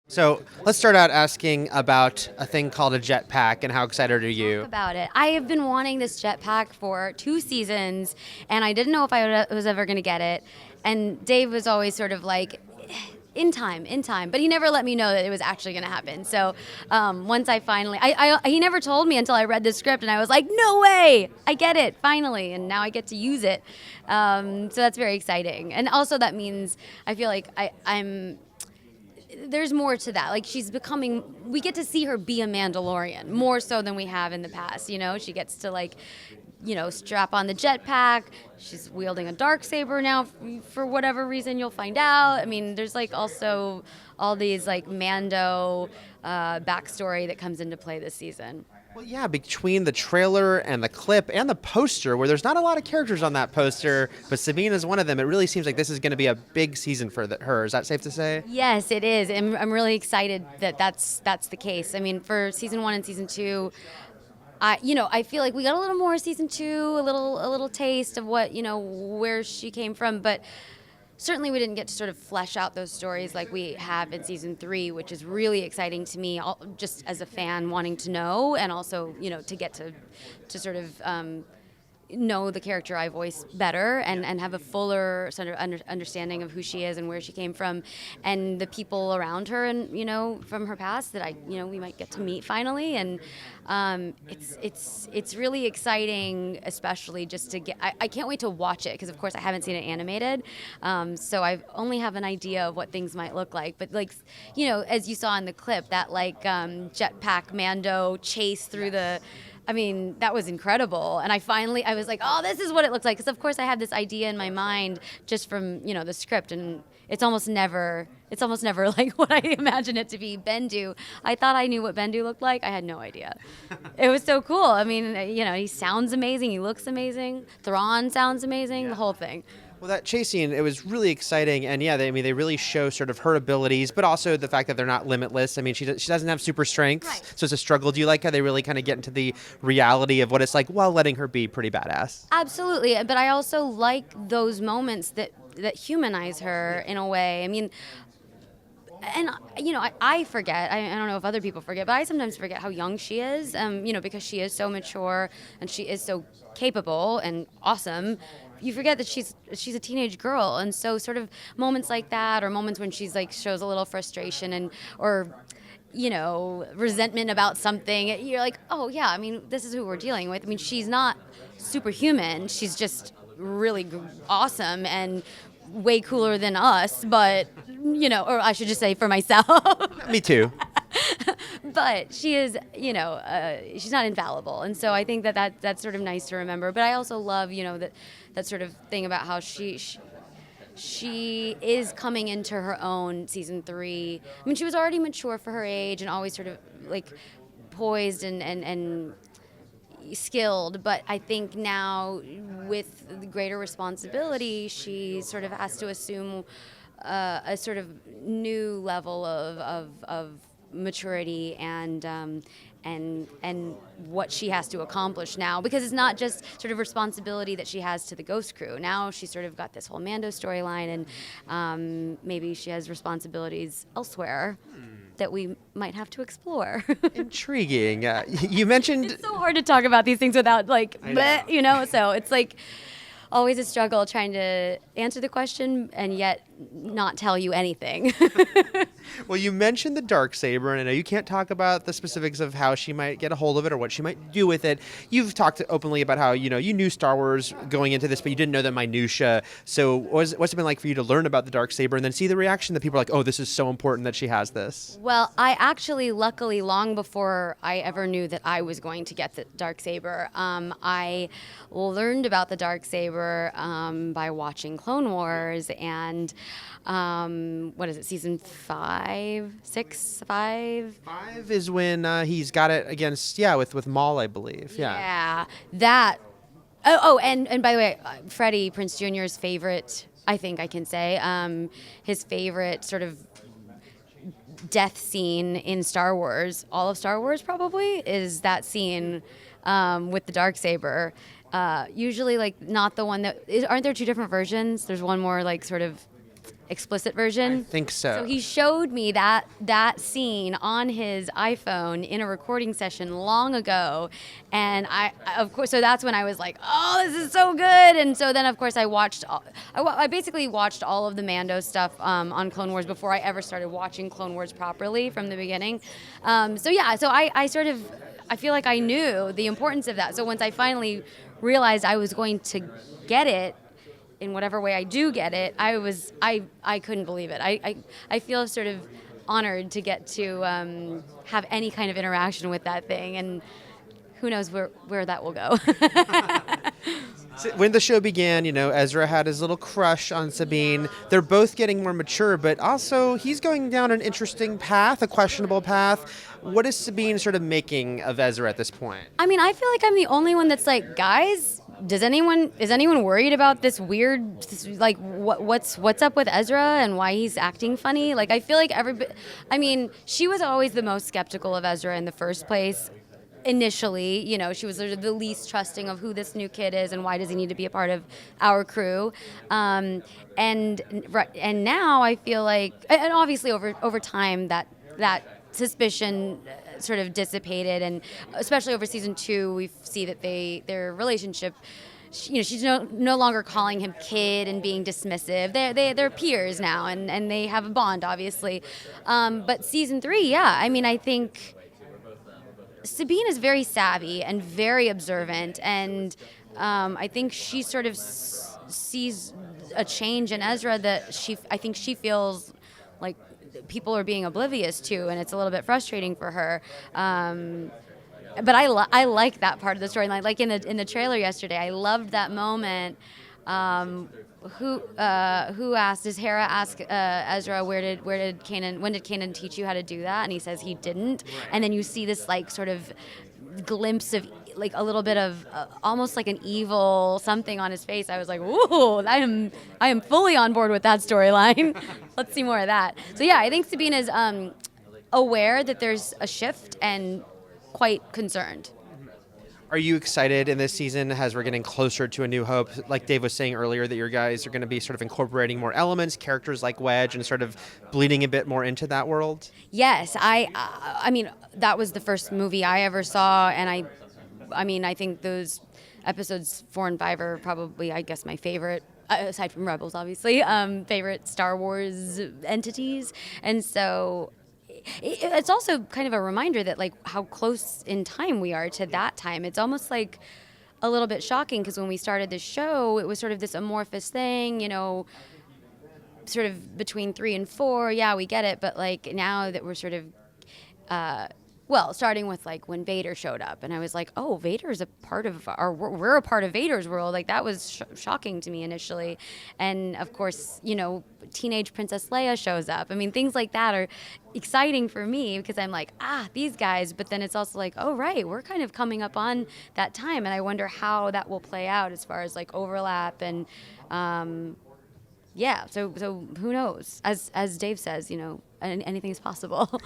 So let's start out asking about a thing called a jetpack and how excited are you? About it. I have been wanting this jetpack for 2 seasons, and I didn't know if I was ever going to get it. And Dave was always sort of like, in time, in time. But he never let me know that it was actually going to happen. So once I finally, he never told me until I read the script, and I was like, no way, I get it, finally. And now I get to use it. So that's very exciting. And also that means I feel like I'm there's more to that. Like we get to see her be a Mandalorian more so than we have in the past. You know, she gets to strap on the jetpack. She's wielding a Darksaber now for whatever reason you'll find out. I mean, there's like also all these like Mando backstory that comes into play this season. Well, yeah, between the trailer and the clip and the poster, where there's not a lot of characters on that poster, but Sabine is one of them, it really seems like this is going to be a big season for her. Is that safe to say? Yes, it is. I'm really excited that that's the case. I mean, for season 1 and season 2, I feel like we got a little more season 2, a little taste of what, where she came from, but certainly we didn't get to sort of flesh out those stories like we have in season 3, which is really exciting to me, just as a fan wanting to know, and also, to get to sort of know the character I voice better and have a fuller sort of understanding of who she is and where she came from, and the people around her, and from her past that we might get to meet finally. And it's really exciting, especially just to get. I can't wait to watch it because of course I haven't seen it animated, so I only have an idea of what things might look like. But as you saw in the clip, that jetpack Mando chase through the. I mean, that was incredible. And I was like, oh, this is what it looks like. Because, of course, I had this idea in my mind just from, the script. And it's almost never like what I imagine it to be. Bendu. I thought I knew what Bendu looked like. I had no idea. It was so cool. I mean, he sounds amazing. He looks amazing. Thrawn sounds amazing. The whole thing. Well, that chase scene, it was really exciting, and yeah, they really show sort of her abilities, but also the fact that they're not limitless. I mean, she doesn't have super strength, right. So it's a struggle. Do you like how they really kind of get into the reality of what it's like while letting her be pretty badass? Absolutely, but I also like those moments that humanize her in a way. I mean, and I forget. I don't know if other people forget, but I sometimes forget how young she is. Because she is so mature and she is so capable and awesome. You forget that she's a teenage girl, and so sort of moments like that, or moments when she's like shows a little frustration or resentment about something. You're like, oh yeah, I mean, this is who we're dealing with. I mean, she's not superhuman. She's just really awesome and way cooler than us, but or I should just say for myself. Me too. But she is, she's not infallible, and so I think that's sort of nice to remember. But I also love, that sort of thing about how she is coming into her own season 3. I mean, she was already mature for her age and always sort of like poised and skilled, but I think now with the greater responsibility, she sort of has to assume a sort of new level of maturity and what she has to accomplish now, because it's not just sort of responsibility that she has to the Ghost Crew. Now she's sort of got this whole Mando storyline, and maybe she has responsibilities elsewhere that we might have to explore. Intriguing. You mentioned... It's so hard to talk about these things without bleh, so it's like always a struggle trying to answer the question and yet not tell you anything. Well, you mentioned the Darksaber, and I know you can't talk about the specifics of how she might get a hold of it or what she might do with it. You've talked openly about how, you knew Star Wars going into this, but you didn't know the minutia. So what's it been like for you to learn about the Darksaber and then see the reaction that people are like, oh, this is so important that she has this? Well, I actually, luckily, long before I ever knew that I was going to get the Darksaber, I learned about the Darksaber by watching Clone Wars, and what is it, season 5, 6, 5? 5 is when he's got it against, with Maul, I believe. Yeah, that. Oh, and by the way, Freddie, Prinze Jr.'s favorite, I think I can say, his favorite sort of death scene in Star Wars, all of Star Wars probably, is that scene with the Darksaber. Usually, like, not the one that... Aren't there 2 different versions? There's one more, like, sort of explicit version. I think so. So he showed me that scene on his iPhone in a recording session long ago, and I of course, so that's when I was like, oh, this is so good. And so then of course I basically watched all of the Mando stuff on Clone Wars before I ever started watching Clone Wars properly from the beginning. So I sort of, I feel like I knew the importance of that. So once I finally realized I was going to get it, in whatever way I do get it, I couldn't believe it. I feel sort of honored to get to have any kind of interaction with that thing, and who knows where that will go. So when the show began, Ezra had his little crush on Sabine. They're both getting more mature, but also he's going down an interesting path, a questionable path. What is Sabine sort of making of Ezra at this point? I mean, I feel like I'm the only one that's like, guys, is anyone worried about this weird, like, what's up with Ezra and why he's acting funny? Like, I feel like she was always the most skeptical of Ezra in the first place. Initially, she was the least trusting of who this new kid is and why does he need to be a part of our crew. And now I feel like, and obviously over time that suspicion sort of dissipated, and especially over season 2, we see that their relationship. She's no longer calling him kid and being dismissive. They're peers now, and they have a bond, obviously. But season 3, yeah, I think Sabine is very savvy and very observant, and I think she sort of sees a change in Ezra that I think she feels like people are being oblivious to, and it's a little bit frustrating for her. But I like that part of the storyline. Like in the trailer yesterday, I loved that moment. Who asked? Does Hera ask Ezra when did Kanan teach you how to do that? And he says he didn't. And then you see this like sort of glimpse of like a little bit of almost like an evil something on his face. I was like, ooh, I am fully on board with that storyline. Let's see more of that. So yeah, I think Sabine is aware that there's a shift and quite concerned. Are you excited in this season as we're getting closer to A New Hope? Like Dave was saying earlier, that your guys are going to be sort of incorporating more elements, characters like Wedge, and sort of bleeding a bit more into that world? Yes, I mean, that was the first movie I ever saw, and I think those episodes 4 and 5 are probably, I guess, my favorite, aside from Rebels, obviously, favorite Star Wars entities. And so it's also kind of a reminder that like how close in time we are to that time. It's almost like a little bit shocking because when we started the show, it was sort of this amorphous thing, sort of between 3 and 4. Yeah, we get it. But like now that we're sort of, starting with like when Vader showed up, and I was like, oh, Vader's a part of we're a part of Vader's world. Like that was shocking to me initially. And of course, teenage Princess Leia shows up. I mean, things like that are exciting for me because I'm like, these guys. But then it's also like, oh, right, we're kind of coming up on that time. And I wonder how that will play out as far as like overlap and, so who knows? As Dave says, anything is possible.